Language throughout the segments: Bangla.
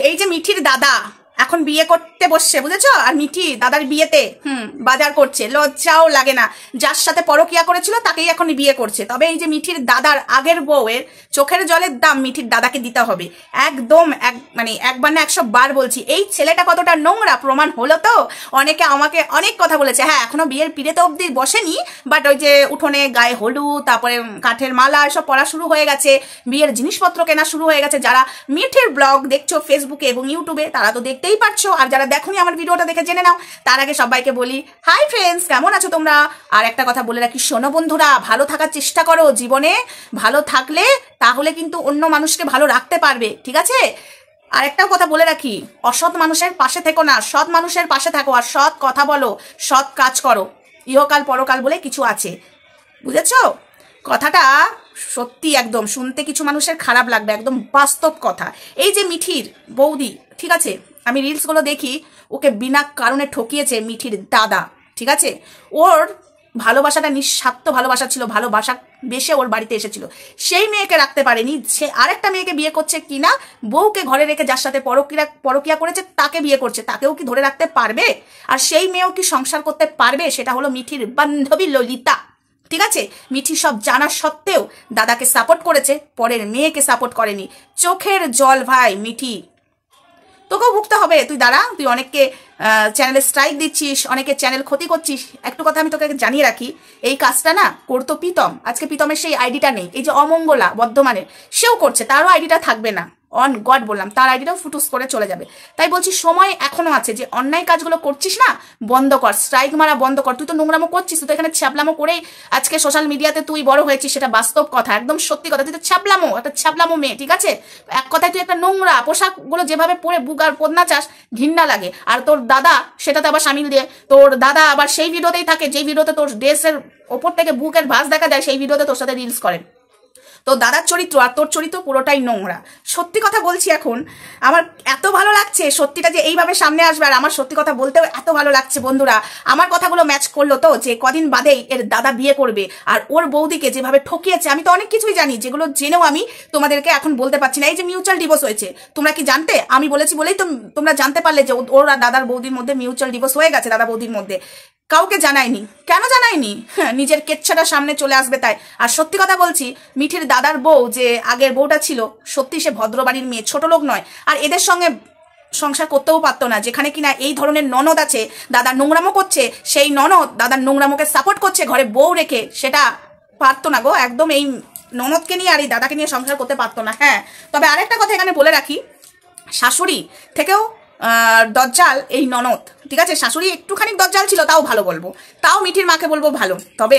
এই যে মিঠির দাদা এখন বিয়ে করতে বসছে, বুঝেছো? আর মিঠি দাদার বিয়েতে বাজার করছে, লজ্জাও লাগে না। যার সাথে পরকিয়া করেছিল তাকেই এখন বিয়ে করছে। তবে এই যে মিঠির দাদার আগের বউয়ের চোখের জলের দাম মিঠির দাদাকে দিতে হবে একদম। মানে একবার না 100 বার বলছি, এই ছেলেটা কতটা নোংরা প্রমাণ হলো তো। অনেকে আমাকে অনেক কথা বলেছে, হ্যাঁ এখনো বিয়ের পিড়েতে অবধি বসেনি, বাট ওই যে উঠোনে গায়ে হলুদ, তারপরে কাঠের মালা এসব পরা শুরু হয়ে গেছে, বিয়ের জিনিসপত্র কেনা শুরু হয়ে গেছে। যারা মিঠির ব্লগ দেখছো ফেসবুকে এবং ইউটিউবে তারা তো দেখতেই পারছো, আর যারা দেখোনি আমার ভিডিওটা দেখে জেনে নাও। তার আগে সবাইকে বলি হাই ফ্রেন্ডস, কেমন আছো তোমরা? আর একটা কথা বলে রাখি, শোনো বন্ধুরা, ভালো থাকার চেষ্টা করো। জীবনে ভালো থাকলে তাহলে কিন্তু অন্য মানুষকে ভালো রাখতে পারবে, ঠিক আছে? আর একটাও কথা বলে রাখি, অসৎ মানুষের পাশে থেকো না, সৎ মানুষের পাশে থাকো, আর সৎ কথা বলো, সৎ কাজ করো। ইহকাল পরকাল বলে কিছু আছে, বুঝেছো? কথাটা সত্যি, একদম শুনতে কিছু মানুষের খারাপ লাগবে, একদম বাস্তব কথা। এই যে মিঠির বৌদি, ঠিক আছে, আমি রিলসগুলো দেখি, ওকে বিনা কারণে ঠকিয়েছে মিঠির দাদা, ঠিক আছে? ওর ভালোবাসাটা নিঃস্বার্থ ভালোবাসা ছিল, ভালোবাসা বেশে ওর বাড়িতে এসেছিল, সেই মেয়েকে রাখতে পারেনি। সে আরেকটা মেয়েকে বিয়ে করছে কিনা, বউকে ঘরে রেখে যার সাথে পরকিয়া করেছে তাকে বিয়ে করছে, তাকেও কি ধরে রাখতে পারবে? আর সেই মেয়েও কি সংসার করতে পারবে? সেটা হলো মিঠির বান্ধবী ললিতা, ঠিক আছে? মিঠি সব জানা সত্ত্বেও দাদাকে সাপোর্ট করেছে, পরের মেয়েকে সাপোর্ট করেনি। চোখের জল ভাই মিঠি, তোকেও ভুগতে হবে। তুই দাঁড়া, তুই অনেককে চ্যানেলে স্ট্রাইক দিচ্ছিস, অনেকে চ্যানেল ক্ষতি করছিস। একটু কথা আমি তোকে জানিয়ে রাখি, এই কাজটা না করতো প্রীতম, আজকে প্রীতমের সেই আইডিটা নেই। এই যে অমঙ্গলা বর্ধমানের, সেও করছে, তারও আইডিটা থাকবে না। অন গড বললাম, তার আইডিটাও ফুটুস করে চলে যাবে। তাই বলছি সময় এখনো আছে, যে অন্যায় কাজগুলো করছিস না বন্ধ কর, স্ট্রাইক মারা বন্ধ কর। তুই তো নোংরামো করছিস, তুই তো এখানে ছ্যাবলামো করেই আজকে সোশ্যাল মিডিয়াতে তুই বড় হয়েছিস, সেটা বাস্তব কথা, একদম সত্যি কথা। তুই তো ছ্যাবলামো, একটা ছ্যাবলামো মেয়ে, ঠিক আছে? এক কথায় তুই একটা নোংরা, পোশাকগুলো যেভাবে পরে বুক আর পদনা চাস, ঘৃণা লাগে। আর তোর দাদা সেটাতে আবার সামিল দিয়ে, তোর দাদা আবার সেই ভিডিওতেই থাকে যেই ভিডিওতে তোর ড্রেসের ওপর থেকে বুকের ভাঁজ দেখা যায়, সেই ভিডিওতে তোর সাথে রিলস করেন। তো দাদার চরিত্র আর তোর চরিত্র পুরোটাই নোংরা। সত্যি কথা বলছি, এখন আমার এত ভালো লাগছে সত্যিটা যে এইভাবে সামনে আসবে, আর আমার সত্যি কথা বলতেও এত ভালো লাগছে। বন্ধুরা, আমার কথাগুলো ম্যাচ করলো তো, যে কদিন বাদেই এর দাদা বিয়ে করবে, আর ওর বৌদিকে যেভাবে ঠকিয়েছে, আমি তো অনেক কিছুই জানি, যেগুলো জেনেও আমি তোমাদেরকে এখন বলতে পারছি না। এই যে মিউচুয়াল ডিভোর্স হয়েছে, তোমরা কি জানতে? আমি বলেছি বলেই তো তোমরা জানতে পারলে যে ওর আর দাদার বৌদির মধ্যে মিউচুয়াল ডিভোর্স হয়ে গেছে, দাদা বৌদির মধ্যে। কাউকে জানায়নি, কেন জানায়নি? হ্যাঁ, নিজের কেচ্ছাটা সামনে চলে আসবে তাই। আর সত্যি কথা বলছি, মিঠির দাদার বউ যে আগের বউটা ছিল, সত্যি সে ভদ্রবাড়ির মেয়ে, ছোট লোক নয়। আর এদের সঙ্গে সংসার করতেও পারতো না, যেখানে কিনা এই ধরনের ননদ আছে, দাদার নোংরামো করছে, সেই ননদ দাদার নোংরামোকে সাপোর্ট করছে ঘরে বউ রেখে, সেটা পারতো না গো, একদম। এই ননদকে নিয়ে আর এই দাদাকে নিয়ে সংসার করতে পারতো না। হ্যাঁ, তবে আরেকটা কথা এখানে বলে রাখি, শাশুড়ি থেকেও দজ্জাল এই ননদ, ঠিক আছে? শাশুড়ি একটুখানি দজ্জাল ছিল, তাও ভালো বলবো, তাও মিঠির মাকে বলবো ভালো। তবে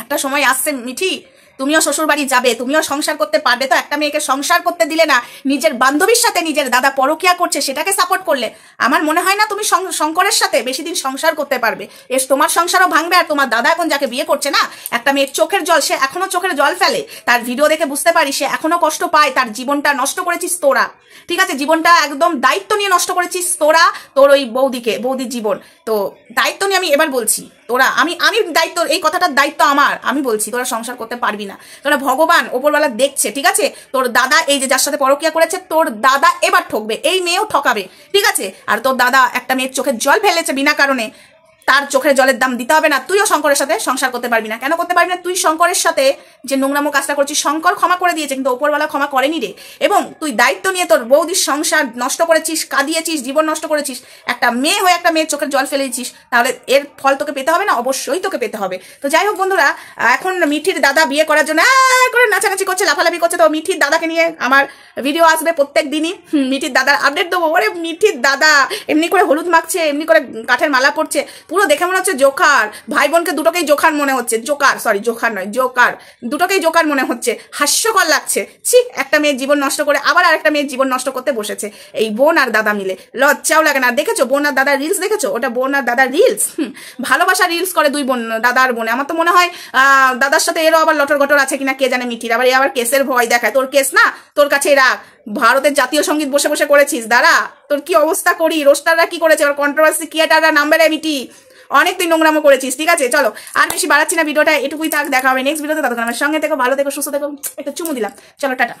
একটা সময় আসছে মিঠি, তুমিও শ্বশুর বাড়ি যাবে, তুমিও সংসার করতে পারবে তো। একটা মেয়েকে সংসার করতে দিলে না, নিজের বান্ধবীর সাথে নিজের দাদা পরকিয়া করছে সেটাকে সাপোর্ট করলে, আমার মনে হয় না তুমি শঙ্করের সাথে বেশি দিন সংসার করতে পারবে। তোমার সংসারও ভাঙবে। আর তোমার দাদা এখন যাকে বিয়ে করছে না, একটা মেয়ের চোখের জল, সে এখনো চোখের জল ফেলে, তার ভিডিও দেখে বুঝতে পারি সে এখনো কষ্ট পায়। তার জীবনটা নষ্ট করেছিস তোরা, ঠিক আছে? জীবনটা একদম দায়িত্ব নিয়ে নষ্ট করেছিস তোরা, তোর ওই বৌদির জীবন। তো দায়িত্ব নিয়ে আমি এবার বলছি, তোরা আমি দায়িত্ব, এই কথাটার দায়িত্ব আমার, আমি বলছি তোরা সংসার করতে পারবি না। তোরা ভগবান ওপরওয়ালা দেখছে, ঠিক আছে? তোর দাদা এই যে যার সাথে পরকিয়া করেছে, তোর দাদা এবার ঠকবে, এই মেয়েও ঠকাবে, ঠিক আছে? আর তোর দাদা একটা মেয়ের চোখের জল ফেলেছে বিনা কারণে, তার চোখের জলের দাম দিতে হবে না। তুইও শঙ্করের সাথে সংসার করতে পারবি না। কেন করতে পারবি না? তুই শঙ্করের সাথে যে নোংরামো কাজটা করছিস, শঙ্কর ক্ষমা করে দিয়েছে, কিন্তু ওপরওয়ালা ক্ষমা করেনি রে। এবং তুই দায়িত্ব নিয়ে তোর বৌদির সংসার নষ্ট করেছিস, কাঁদিয়েছিস, জীবন নষ্ট করেছিস, একটা মেয়ে হয়ে একটা মেয়ের চোখের জল ফেলেছিস, তাহলে এর ফল তোকে পেতে হবে না? অবশ্যই তোকে পেতে হবে। তো যাই হোক বন্ধুরা, এখন মিঠির দাদা বিয়ে করার জন্য করে নাচানাচি করছে, লাফালাফি করছে। তো মিঠির দাদাকে নিয়ে আমার ভিডিও আসবে প্রত্যেক দিনই, মিঠির দাদার আপডেট দেবো। ওরে মিঠির দাদা এমনি করে হলুদ মাখছে, এমনি করে কাঠের মালা পড়ছে, পুরো দেখে মনে হচ্ছে জোকার। ভাই বোনকে দুটোকেই জোকার মনে হচ্ছে, জোকার, সরি জোকার নয়, জোকার, দুটোকেই জোকার মনে হচ্ছে, হাস্যকর লাগছে। ছি, একটা মেয়ের জীবন নষ্ট করে আবার আরেকটা মেয়ের জীবন নষ্ট করতে বসেছে এই বোন আর দাদা মিলে। লজ্জাও লাগে না? দেখেছো বোন আর দাদার রিলস? দেখেছো? ওটা বোন আর দাদার রিলস, ভালোবাসা রিলস করে দুই বোন, দাদা আর বোনে। আমার তো মনে হয় দাদার সাথে এরও আবার লটর গটর আছে কিনা কে জানে। মিঠির আবার আবার কেসের ভয় দেখায়। তোর কেস না, তোর কাছে রাখ। ভারতের জাতীয় সঙ্গীত বসে বসে করেছিস, দাঁড়া তোর কি অবস্থা করি। রোস্টাররা কি করেছে, ওর কন্ট্রোভার্সি ক্রিয়েটাররা নাম্বার মিটি, অনেক তুই নোংরামো করেছিস, ঠিক আছে? চলো আর বেশি বাড়াচ্ছি না, ভিডিওটা এটুকুই থাক, দেখা হবে নেক্সট ভিডিওতে। ততক্ষণ আমার সঙ্গে থেকো, ভালো থেকো, সুস্থ থেকো, একটা চুমু দিলাম, চলো টাটা।